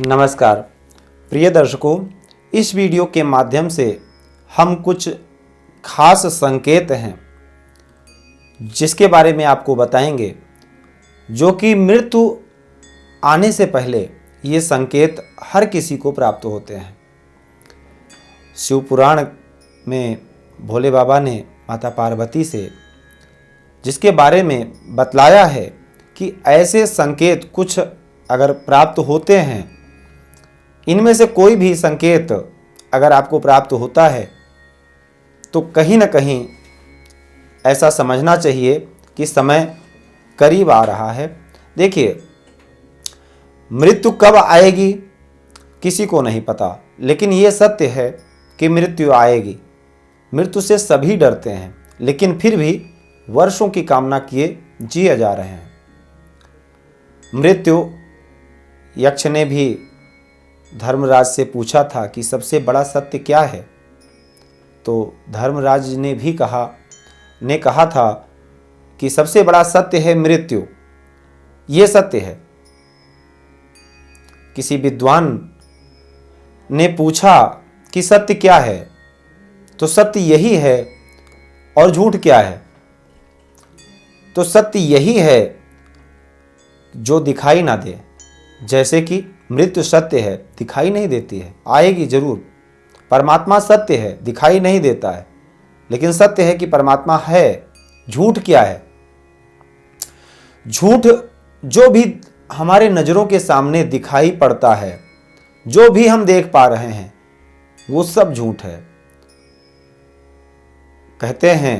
नमस्कार प्रिय दर्शकों, इस वीडियो के माध्यम से हम कुछ खास संकेत हैं जिसके बारे में आपको बताएंगे, जो कि मृत्यु आने से पहले ये संकेत हर किसी को प्राप्त होते हैं। शिव पुराण में भोले बाबा ने माता पार्वती से जिसके बारे में बतलाया है कि ऐसे संकेत कुछ अगर प्राप्त होते हैं, इनमें से कोई भी संकेत अगर आपको प्राप्त होता है तो कहीं ना कहीं ऐसा समझना चाहिए कि समय करीब आ रहा है। देखिए, मृत्यु कब आएगी किसी को नहीं पता, लेकिन ये सत्य है कि मृत्यु आएगी। मृत्यु से सभी डरते हैं, लेकिन फिर भी वर्षों की कामना किए जिए जा रहे हैं। मृत्यु यक्ष ने भी धर्मराज से पूछा था कि सबसे बड़ा सत्य क्या है, तो धर्मराज ने भी कहा था कि सबसे बड़ा सत्य है मृत्यु। ये सत्य है। किसी विद्वान ने पूछा कि सत्य क्या है, तो सत्य यही है। और झूठ क्या है? तो सत्य यही है जो दिखाई ना दे। जैसे कि मृत्यु सत्य है, दिखाई नहीं देती है, आएगी जरूर। परमात्मा सत्य है, दिखाई नहीं देता है, लेकिन सत्य है कि परमात्मा है। झूठ क्या है? झूठ जो भी हमारे नजरों के सामने दिखाई पड़ता है, जो भी हम देख पा रहे हैं, वो सब झूठ है। कहते हैं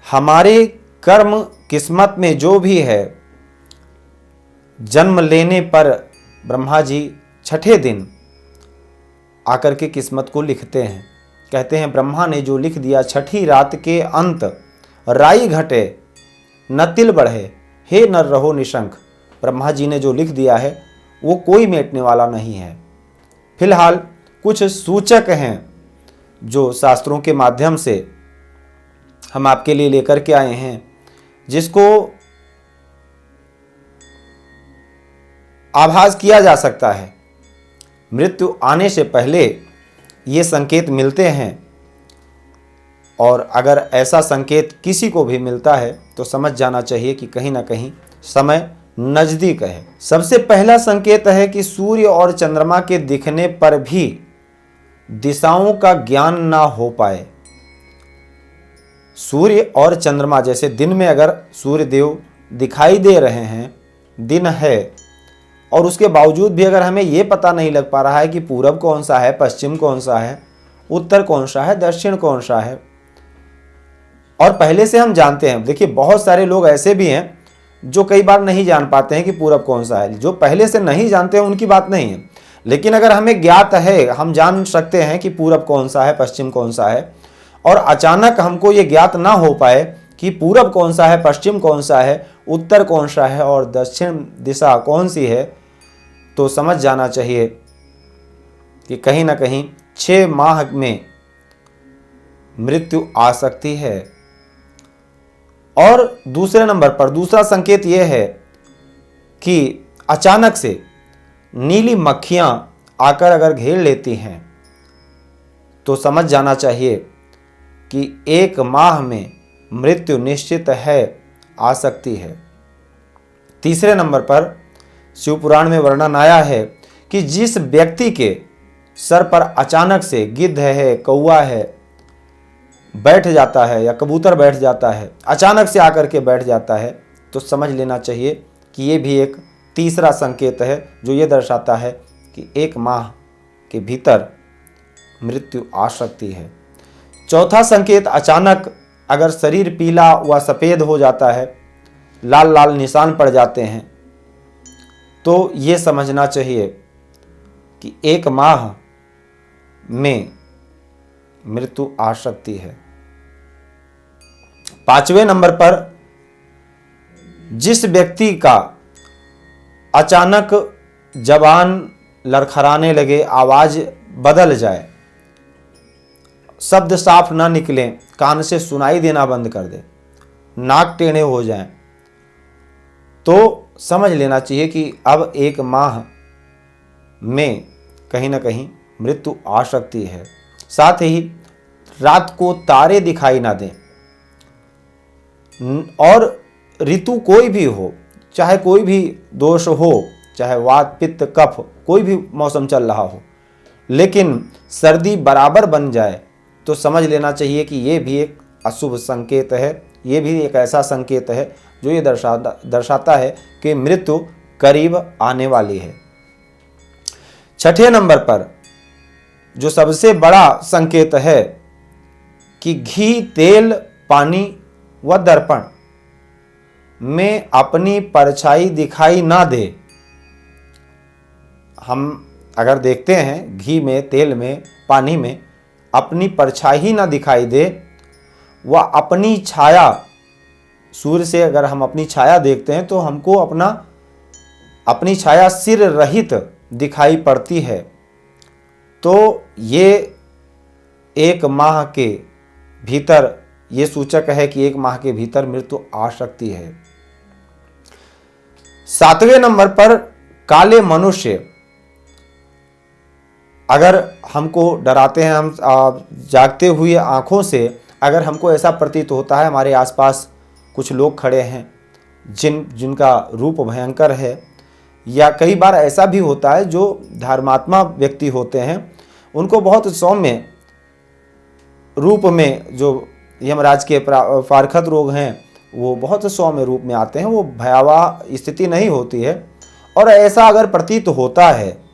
हमारे कर्म किस्मत में जो भी है, जन्म लेने पर ब्रह्मा जी छठे दिन आकर के किस्मत को लिखते हैं। कहते हैं ब्रह्मा ने जो लिख दिया, छठी रात के अंत राई घटे न तिल बढ़े, हे नर रहो निशंक। ब्रह्मा जी ने जो लिख दिया है वो कोई मेटने वाला नहीं है। फिलहाल कुछ सूचक हैं जो शास्त्रों के माध्यम से हम आपके लिए लेकर के आए हैं, जिसको आभास किया जा सकता है। मृत्यु आने से पहले ये संकेत मिलते हैं, और अगर ऐसा संकेत किसी को भी मिलता है तो समझ जाना चाहिए कि कहीं ना कहीं समय नज़दीक है। सबसे पहला संकेत है कि सूर्य और चंद्रमा के दिखने पर भी दिशाओं का ज्ञान ना हो पाए। सूर्य और चंद्रमा, जैसे दिन में अगर सूर्य देव दिखाई दे रहे हैं, दिन है, और उसके बावजूद भी अगर हमें ये पता नहीं लग पा रहा है कि पूरब कौन सा है, पश्चिम कौन सा है, उत्तर कौन सा है, दक्षिण कौन सा है, और पहले से हम जानते हैं। देखिए, बहुत सारे लोग ऐसे भी हैं जो कई बार नहीं जान पाते हैं कि पूरब कौन सा है। जो पहले से नहीं जानते हैं उनकी बात नहीं है, लेकिन अगर हमें ज्ञात है, हम जान सकते हैं कि पूरब कौन सा है, पश्चिम कौन सा है, और अचानक हमको ये ज्ञात ना हो पाए कि पूरब कौन सा है, पश्चिम कौन सा है, उत्तर कौन सा है और दक्षिण दिशा कौन सी है, तो समझ जाना चाहिए कि कहीं ना कहीं 6 माह में मृत्यु आ सकती है। और दूसरे नंबर पर दूसरा संकेत यह है कि अचानक से नीली मक्खियां आकर अगर घेर लेती हैं तो समझ जाना चाहिए कि 1 माह में मृत्यु निश्चित है, आ सकती है। तीसरे नंबर पर शिव पुराण में वर्णन आया है कि जिस व्यक्ति के सर पर अचानक से गिद्ध है, कौवा है, बैठ जाता है, या कबूतर बैठ जाता है, अचानक से आकर के बैठ जाता है, तो समझ लेना चाहिए कि ये भी एक तीसरा संकेत है जो ये दर्शाता है कि 1 माह के भीतर मृत्यु आ सकती है। चौथा संकेत, अचानक अगर शरीर पीला व सफ़ेद हो जाता है, लाल लाल निशान पड़ जाते हैं, तो ये समझना चाहिए कि 1 माह में मृत्यु आ सकती है। 5वें नंबर पर जिस व्यक्ति का अचानक जबान लड़खड़ाने लगे, आवाज बदल जाए, शब्द साफ ना निकले, कान से सुनाई देना बंद कर दे, नाक टेढ़े हो जाएं, तो समझ लेना चाहिए कि अब 1 माह में कहीं ना कहीं मृत्यु आ सकती है। साथ ही रात को तारे दिखाई ना दें, और ऋतु कोई भी हो, चाहे कोई भी दोष हो, चाहे वात पित्त कफ कोई भी मौसम चल रहा हो, लेकिन सर्दी बराबर बन जाए तो समझ लेना चाहिए कि ये भी एक अशुभ संकेत है। ये भी एक ऐसा संकेत है जो ये दर्शाता है कि मृत्यु करीब आने वाली है। छठे नंबर पर जो सबसे बड़ा संकेत है कि घी, तेल, पानी व दर्पण में अपनी परछाई दिखाई ना दे। हम अगर देखते हैं घी में, तेल में, पानी में अपनी परछाई ना दिखाई दे, व अपनी छाया, सूर्य से अगर हम अपनी छाया देखते हैं तो हमको अपनी छाया सिर रहित दिखाई पड़ती है, तो ये एक माह के भीतर, ये सूचक है कि एक माह के भीतर मृत्यु आ सकती है। सातवें नंबर पर काले मनुष्य अगर हमको डराते हैं, हम जागते हुए आंखों से अगर हमको ऐसा प्रतीत होता है हमारे आसपास कुछ लोग खड़े हैं जिनका रूप भयंकर है, या कई बार ऐसा भी होता है जो धर्मात्मा व्यक्ति होते हैं उनको बहुत सौम्य रूप में, जो यमराज के फारखत रोग हैं वो बहुत सौम्य रूप में आते हैं, वो भयावह स्थिति नहीं होती है। और ऐसा अगर प्रतीत होता है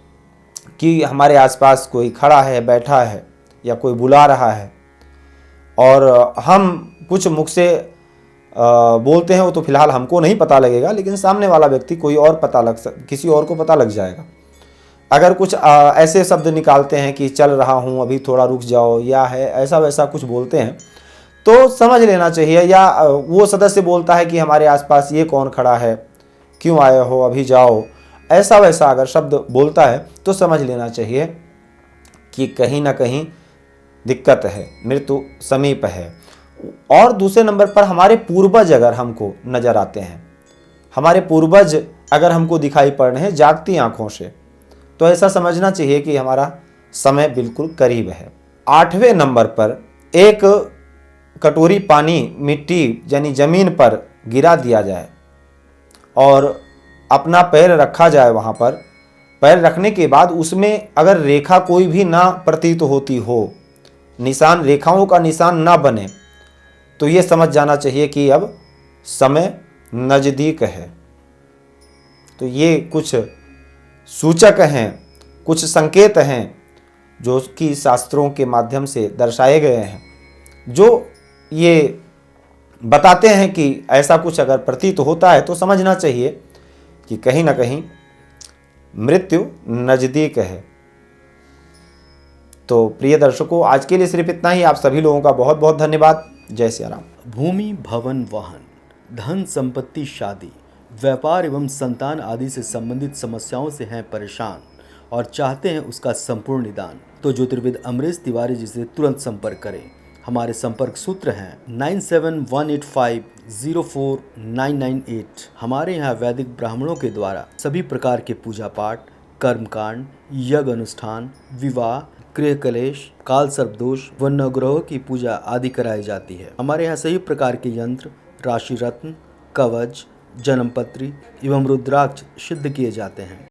कि हमारे आसपास कोई खड़ा है, बैठा है या कोई बुला रहा है और हम कुछ मुख से बोलते हैं, वो तो फिलहाल हमको नहीं पता लगेगा, लेकिन सामने वाला व्यक्ति कोई और किसी और को पता लग जाएगा। अगर कुछ ऐसे शब्द निकालते हैं कि चल रहा हूँ, अभी थोड़ा रुक जाओ, या है ऐसा वैसा कुछ बोलते हैं, तो समझ लेना चाहिए। या वो सदस्य बोलता है कि हमारे आसपास ये कौन खड़ा है, क्यों आए हो, अभी जाओ, ऐसा वैसा अगर शब्द बोलता है तो समझ लेना चाहिए कि कहीं ना कहीं दिक्कत है, मृत्यु समीप है। और दूसरे नंबर पर हमारे पूर्वज अगर हमको नजर आते हैं, हमारे पूर्वज अगर हमको दिखाई पड़ रहे हैं जागती आंखों से, तो ऐसा समझना चाहिए कि हमारा समय बिल्कुल करीब है। आठवें नंबर पर एक कटोरी पानी मिट्टी यानी जमीन पर गिरा दिया जाए और अपना पैर रखा जाए, वहाँ पर पैर रखने के बाद उसमें अगर रेखा कोई भी ना प्रतीत होती हो, निशान, रेखाओं का निशान ना बने, तो ये समझ जाना चाहिए कि अब समय नज़दीक है। तो ये कुछ सूचक हैं, कुछ संकेत हैं जो कि शास्त्रों के माध्यम से दर्शाए गए हैं, जो ये बताते हैं कि ऐसा कुछ अगर प्रतीत होता है तो समझना चाहिए कि कहीं ना कहीं मृत्यु नज़दीक है। तो प्रिय दर्शकों, आज के लिए सिर्फ इतना ही। आप सभी लोगों का बहुत बहुत धन्यवाद। जय श्री राम। भूमि, भवन, वाहन, धन संपत्ति, शादी, व्यापार एवं संतान आदि से संबंधित समस्याओं से हैं परेशान और चाहते हैं उसका संपूर्ण निदान, तो ज्योतिर्विद अमरीश तिवारी जी से तुरंत संपर्क करें। हमारे संपर्क सूत्र हैं 9718504998। हमारे यहाँ वैदिक ब्राह्मणों के द्वारा सभी प्रकार के पूजा पाठ, कर्मकांड, यज्ञ अनुष्ठान, विवाह, गृह कलेश, काल सर्पदोष व नवग्रहों की पूजा आदि कराई जाती है। हमारे यहाँ सभी प्रकार के यंत्र, राशि रत्न, कवच, जन्मपत्री एवं रुद्राक्ष सिद्ध किए जाते हैं।